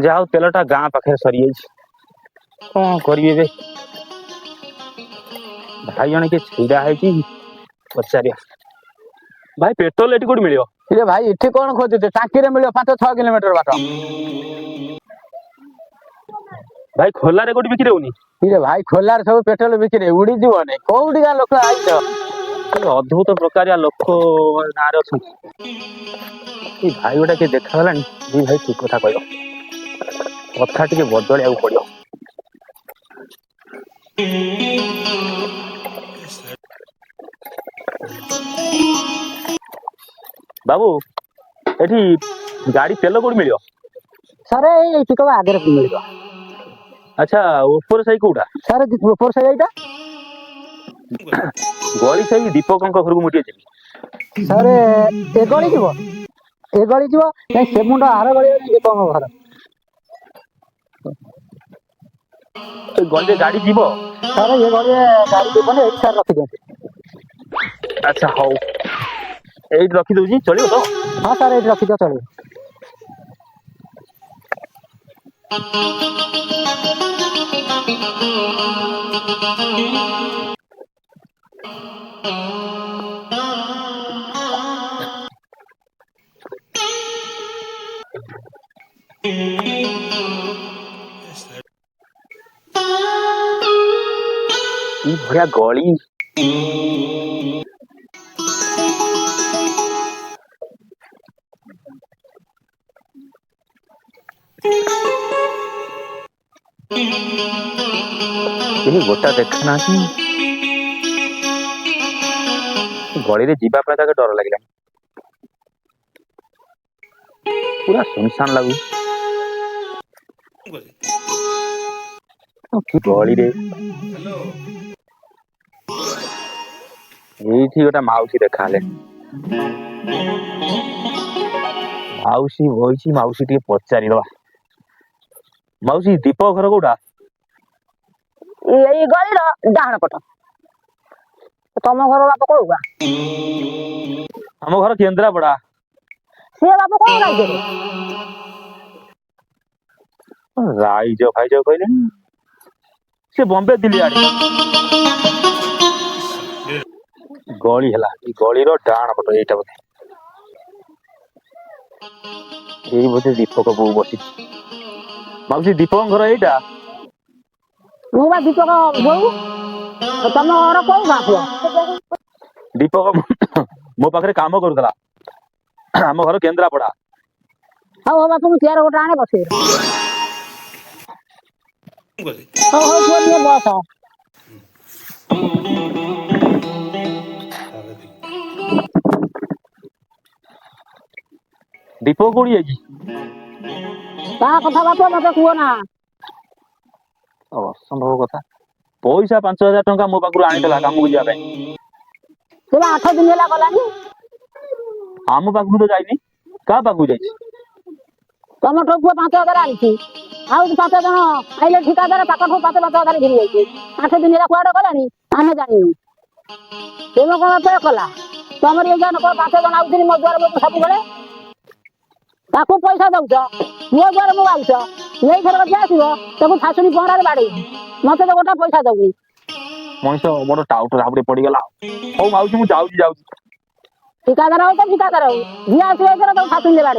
ଯାହା ହଉ ତେଲଟା ଗାଁ ପାଖରେ ସରିଯାଇଛି। କଣ କରିବି ଏବେ? ଭାଇ ଜଣେ କିଏ ଛିଡା ହେଇଛି ପଚାରିବା। ଭାଇ ପେଟ୍ରୋଲ ଏଠି କୋଉଠି ମିଳିବ? ଇରେ ଭାଇ ଏଠି କଣ ଖୋଜୁଛେ? ଟାଙ୍କିରେ ମିଳିବ 5-6 କିଲୋମିଟର ବାଟ। ଭାଇ ଖୋଲାରେ କୋଉଠି ବିକ୍ରି ହଉନି? ଇରେ ଭାଇ ଖୋଲାରେ ସବୁ ପେଟ୍ରୋଲ ବିକ୍ରି ଉଡିଯିବନି। କୋଉଠିକା ଲୋକ ଆଇଛ? ଅଦ୍ଭୁତ ପ୍ରକାରିଆ ଲୋକ ଗାଁରେ ଅଛନ୍ତି। ଏଇ ଭାଇ ଗୋଟା କିଏ ଦେଖାଗଲାଣି। ଏଇ ଭାଇ ଠିକ କଥା କହିବ, କଥା ଟିକେ ବଦଳିବାକୁ ପଡିବ। ବାବୁ ଏଠି ଗାଡି ତେଲ କୋଉଠି ମିଳିବ? ସାରେ ଏଇ ଟିକକ ଆଗରେ ମିଳିବ। ଆଚ୍ଛା ଉପର ସାହି କୋଉଟା? ସାରେ ଉପର ସାହି ଏଇଟା। ଗଳି ସାହି ଦୀପକଙ୍କ ଘରକୁ ମୁଁ ଟିକେ ଯିବି। ସାରେ ଏ ଗଳି ଯିବ, ଏ ଗଳି ଯିବ ନାଇଁ ସେ ମୁଣ୍ଡ ଆର ଗଳି ଦୀପକଙ୍କ ଘର। ଏ ଗଳିରେ ଗାଡି ଯିବ? ସାରେ ଏ ଗଳିରେ ଗାଡି ଯିବନି, ଏଇଠି ସାର୍ ରଖିଦିଅନ୍ତୁ। ଆଚ୍ଛା ହଉ ଏଇଠି ରଖିଦଉଛି, ଚଳିବ ତ? ହଁ ସାର୍ ଏଇଠି ରଖିଦିଅ, ଚଳିବ। କି ଭଳିଆ ଗଳି। କେହି ଗୋଟା ଦେଖା ନାହାନ୍ତି। ଗଳିରେ ଯିବା ପାଇଁ ତାকে ଡର ଲାଗିଲାଣି। ପୁରା ସୁନସାନ ଲାଗୁଛି। କି ଗଳିରେ ଏଇଠି ଗୋଟେ ମାଉସୀ ଦେଖାହେଲେ। ମାଉସୀ ବଇଛି, ମାଉସୀ ଟିକେ ପଚାରିଦବା। ମାଉସୀ ଦୀପକ ଘର କୋଉଟା? ଏଇ ଗଳିର ଡାହାଣ ପଟ। ତମ ଘର ବାପ କୋଉଟା? ଆମ ଘର କେନ୍ଦ୍ରାପଡା। ସେ ବାପ କୋଉ ରାଜ୍ୟରେ? ରାଇଜ ଫାଇଜ କହିଲେଣି, ସେ ବମ୍ବେ ଦିଲ୍ଲୀ ଆଡେ। ଗଳି ହେଲା, ଏଇ ଗଳିର ଡାହାଣ ପଟ ଏଇଟା ବୋଧେ। ଏଇ ବୋଧେ ଦୀପକ ବୋଉ ବସିଛି। ମାଉସୀ ଦୀପକଙ୍କ ଘର ଏଇଟା? ମୁଁ ବା ଦୀପକ ବୋଉ। ତମ ଘର କୋଉ ଗାଁ ପୁଅ? ଦୀପକ ମୋ ପାଖରେ କାମ କରୁଥିଲା। ଆମ ଘର କେନ୍ଦ୍ରାପଡା। ହଉ ବାପା ମୁଁ ଚେୟାର ଗୋଟେ ଆଣେ ବସେଇ। ହଉ ହଉ ପୁଅ ଟିକେ ବସ। ଦୀପକ କୋଉଠି ଯାଇଛି? ତା କଥା ବାପ ମତେ କୁହ ନା। ଅସମ୍ଭବ କଥା। ପଇସା 5,000 ଟଙ୍କା ମୋ ପାଖରୁ ଆଣିଥିଲା କାମକୁ ଯିବା ପାଇଁ। ସେ ବା 8 ଦିନ ହେଲା ଗଲାଣି। ଆମ ପାଖକୁ ତ ଯାଇନି, କାହା ପାଖକୁ ଯାଇଛି? ତମଠୁ ପୁଅ 5,000 ଆଣିଛି। ଆଉ 5 ଜଣ ଆଇଲେ ଠିକାଦାର, ତାଙ୍କଠୁ 5,000 ଘିରି ଯାଇଛି। 8 ଦିନ ହେଲା କୁଆଡେ ଗଲାଣି ଆମେ ଜାଣିନୁ। ତୁମେ କଣ ପେ କଲା? ତମର ଏଇ ଜାଣ 5 ଜଣ ଆଉଛନ୍ତି ମୋ ଦ୍ୱାର ମୁହଁକୁ ସବୁବେଳେ। ତାକୁ ପଇସା ଦଉଛ, ମୋ ଦ୍ୱାର ମୁହଁକୁ ଆଉଛ। ଏଇଥର ଯିଏ ଆସିବ ତାକୁ ଶାଶୁଣି ପହଁରାରେ ବାଡେଇବି। ମତେ ତ ଗୋଟା ପଇସା ଦଉନି। ମଣିଷ ବଡ ଟାଉଟର ଭାବରେ ପଡିଗଲା। ହଉ ମାଉସୀ ମୁଁ ଯାଉଛି। ଠିକାଦାର ହଉ ତ ଠିକାଦାର ହଉ, ଯିଏ ଆସିବ ଏଥର ତାକୁ ଶାଶୁଣିରେ ବାଡେଇବି।